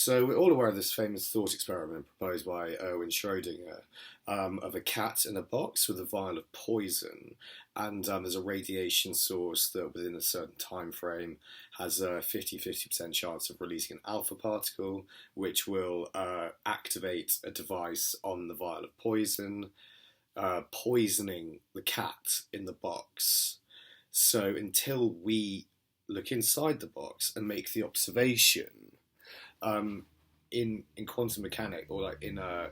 So we're all aware of this famous thought experiment proposed by Erwin Schrodinger of a cat in a box with a vial of poison, and there's a radiation source that within a certain time frame has a 50-50% chance of releasing an alpha particle, which will activate a device on the vial of poison, poisoning the cat in the box. So until we look inside the box and make the observation, in quantum mechanics, or like in our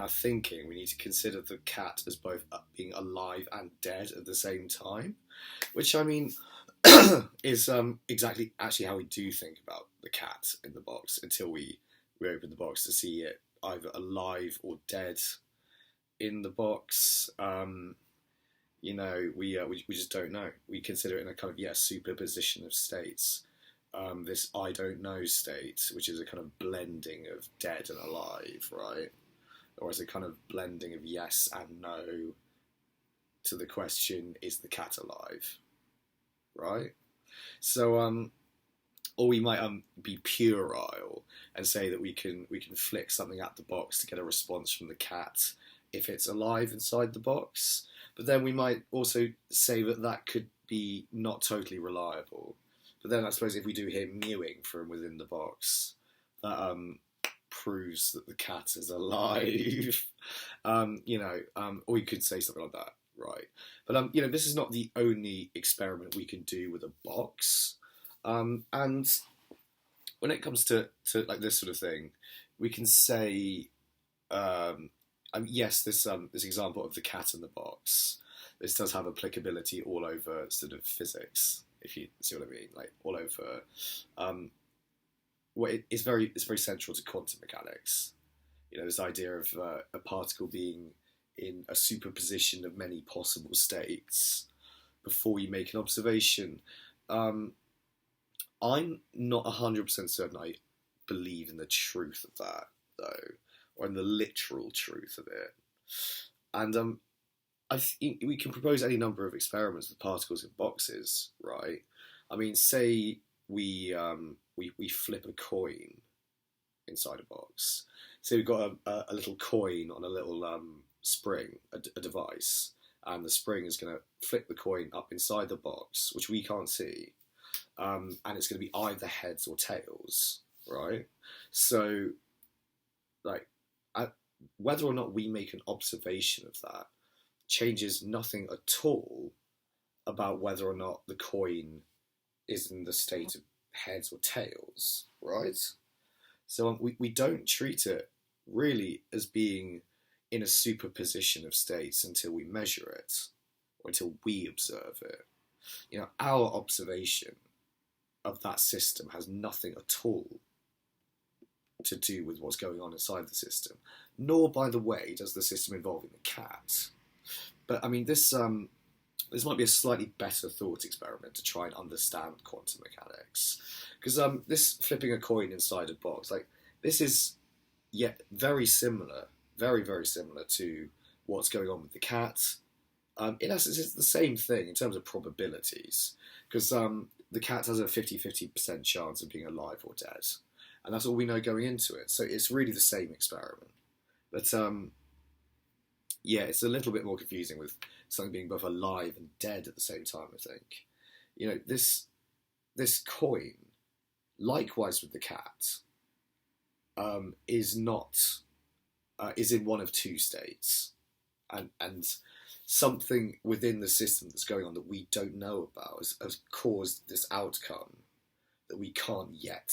thinking, we need to consider the cat as both being alive and dead at the same time, which I mean is exactly actually how we do think about the cat in the box until we open the box to see it either alive or dead in the box. We just don't know. We consider it in a kind of superposition of states. This I don't know state, which is a kind of blending of dead and alive, right? Or as a kind of blending of yes and no to the question, is the cat alive? Right? So, or we might be puerile and say that we can flick something at the box to get a response from the cat if it's alive inside the box. But then we might also say that could be not totally reliable. But then I suppose if we do hear mewing from within the box, that proves that the cat is alive. Or you could say something like that, right? But this is not the only experiment we can do with a box. And when it comes to like this sort of thing, we can say, yes, this example of the cat in the box, this does have applicability all over sort of physics, if you see what I mean, like all over. It's very central to quantum mechanics. This idea of a particle being in a superposition of many possible states before you make an observation. I'm not 100% certain I believe in the truth of that, though, or in the literal truth of it. And I think we can propose any number of experiments with particles in boxes, right? I mean, say we flip a coin inside a box. So we've got a little coin on a little spring, a device, and the spring is going to flip the coin up inside the box, which we can't see, and it's going to be either heads or tails, right? So, like, whether or not we make an observation of that changes nothing at all about whether or not the coin is in the state of heads or tails, right? So we don't treat it really as being in a superposition of states until we measure it, or until we observe it. Our observation of that system has nothing at all to do with what's going on inside the system, nor, by the way, does the system involving the cat. But I mean, this might be a slightly better thought experiment to try and understand quantum mechanics, because this flipping a coin inside a box, like, this is very similar, very, very similar to what's going on with the cat. In essence, it's the same thing in terms of probabilities, because the cat has a 50-50% chance of being alive or dead, and that's all we know going into it. So it's really the same experiment. But it's a little bit more confusing with something being both alive and dead at the same time, I think. This coin, likewise with the cat, is in one of two states. And something within the system that's going on that we don't know about has caused this outcome that we can't yet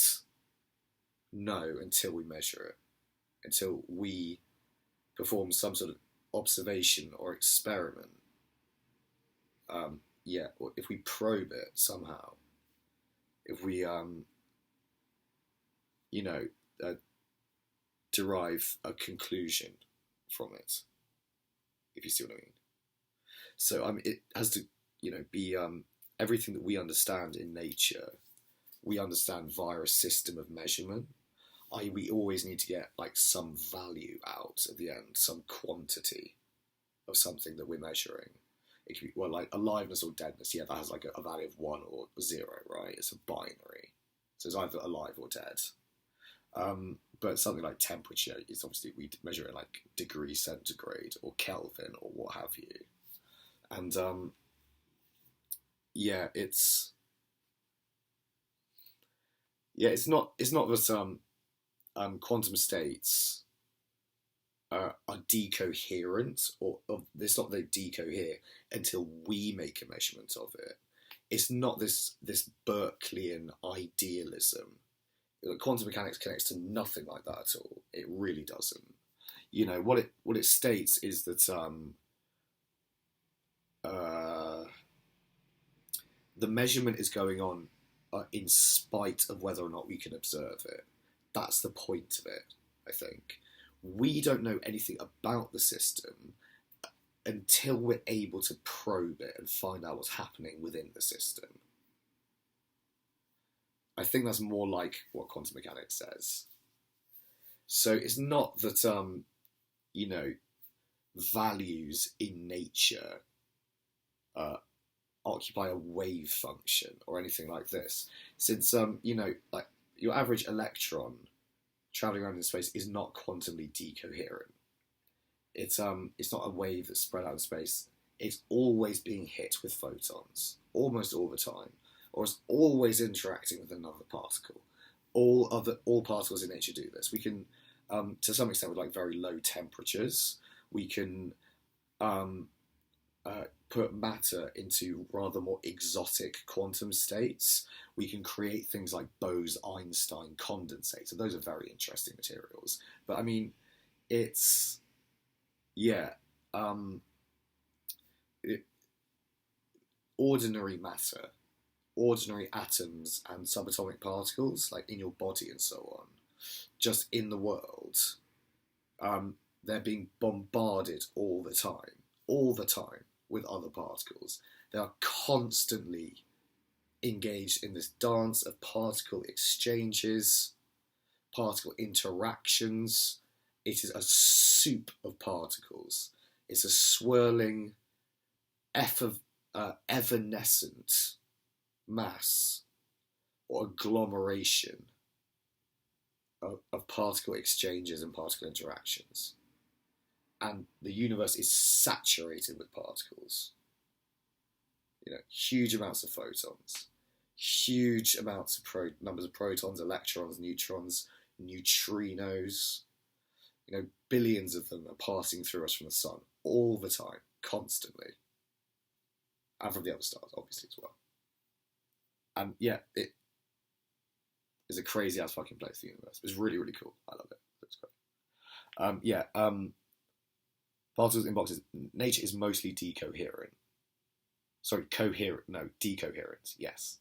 know until we measure it, until we perform some sort of observation or experiment. Or if we probe it somehow, if we derive a conclusion from it, if you see what I mean. So it has to be everything that we understand in nature, we understand via a system of measurement. We always need to get like some value out at the end, some quantity of something that we're measuring. It could be, well, like aliveness or deadness, that has like a value of 1 or 0, right? It's a binary. So it's either alive or dead. But something like temperature is obviously we measure it like degree centigrade or Kelvin or what have you. And yeah, it's not that quantum states are decoherent, or it's not they decohere until we make a measurement of it. It's not this Berkeleyan idealism. Quantum mechanics connects to nothing like that at all. It really doesn't. What it states is that uh, the measurement is going on in spite of whether or not we can observe it. That's the point of it, I think. We don't know anything about the system until we're able to probe it and find out what's happening within the system. I think that's more like what quantum mechanics says. So it's not that values in nature uh, occupy a wave function or anything like this. Since like your average electron traveling around in space is not quantumly decoherent. It's not a wave that's spread out in space. It's always being hit with photons, almost all the time, or it's always interacting with another particle. All particles in nature do this. We can, to some extent, with like very low temperatures, we can put matter into rather more exotic quantum states. We can create things like Bose-Einstein condensate. So those are very interesting materials. But I mean, it's yeah, ordinary matter, ordinary atoms and subatomic particles, like in your body and so on, just in the world, they're being bombarded all the time with other particles. They are constantly engaged in this dance of particle exchanges, particle interactions. It is a soup of particles. It's a swirling, evanescent mass or agglomeration of particle exchanges and particle interactions. And the universe is saturated with particles. Huge amounts of photons, huge amounts of numbers of protons, electrons, neutrons, neutrinos. Billions of them are passing through us from the sun all the time, constantly. And from the other stars, obviously, as well. And yeah, it is a crazy ass fucking place, the universe. It's really, really cool. I love it. It's great. Particles in boxes. Nature is mostly decoherent. Sorry, coherent. No, decoherent. Yes.